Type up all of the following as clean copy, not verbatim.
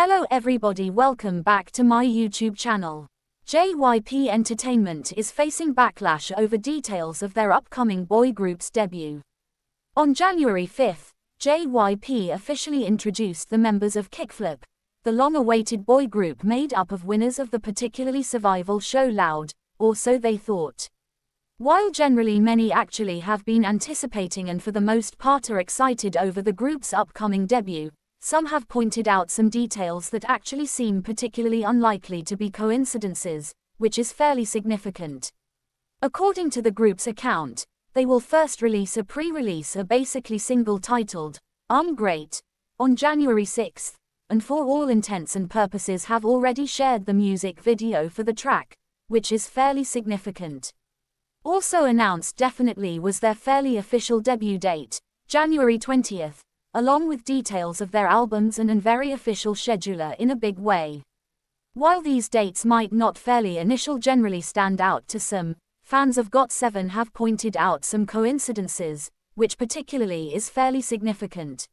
Hello everybody, welcome back to my YouTube channel. JYP Entertainment is facing backlash over details of their upcoming boy group's debut. On January 5th, JYP officially introduced the members of Kickflip, the long-awaited boy group made up of winners of the particularly survival show Loud, or so they thought. While generally many actually have been anticipating and for the most part are excited over the group's upcoming debut, some have pointed out some details that actually seem particularly unlikely to be coincidences, which is fairly significant. According to the group's account, they will first release a pre-release basically single titled, Great, on January 6th, and for all intents and purposes have already shared the music video for the track, which is fairly significant. Also announced definitely was their fairly official debut date, January 20th, along with details of their albums and a very official scheduler in a big way. While these dates might not fairly initial generally stand out to some, fans of GOT7 have pointed out some coincidences, which particularly is fairly significant.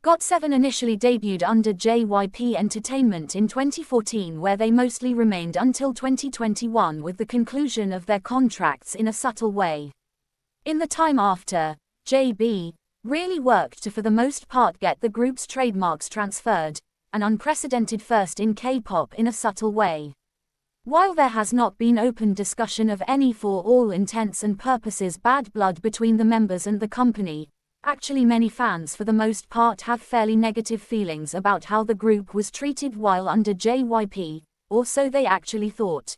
GOT7 initially debuted under JYP Entertainment in 2014, where they mostly remained until 2021 with the conclusion of their contracts in a subtle way. In the time after, JB really worked to for the most part get the group's trademarks transferred, an unprecedented first in K-pop in a subtle way. While there has not been open discussion of any for all intents and purposes bad blood between the members and the company, actually many fans for the most part have fairly negative feelings about how the group was treated while under JYP, or so they actually thought.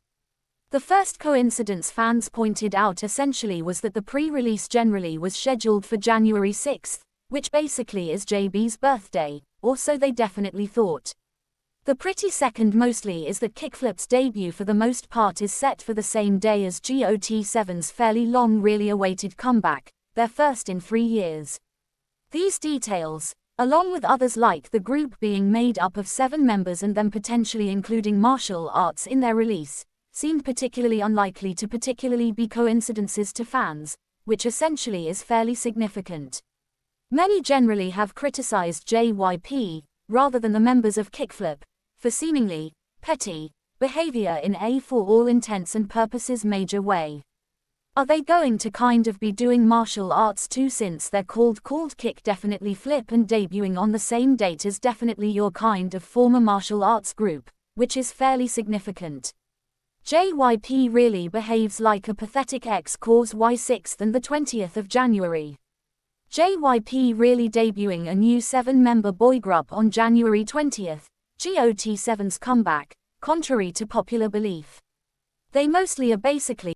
The first coincidence fans pointed out essentially was that the pre-release generally was scheduled for January 6th, which basically is JB's birthday, or so they definitely thought. The pretty second mostly is that Kickflip's debut for the most part is set for the same day as GOT7's fairly long really awaited comeback, their first in 3 years. These details, along with others like the group being made up of 7 members and them potentially including martial arts in their release, seemed particularly unlikely to particularly be coincidences to fans, which essentially is fairly significant. Many generally have criticized JYP, rather than the members of Kickflip, for seemingly petty behavior in a for all intents and purposes major way. Are they going to kind of be doing martial arts too, since they're called Kick definitely Flip and debuting on the same date as definitely your kind of former martial arts group, which is fairly significant. JYP really behaves like a pathetic X cause Y 6th and the 20th of January. JYP really debuting a new 7-member boy group on January 20th, GOT7's comeback, contrary to popular belief. They mostly are basically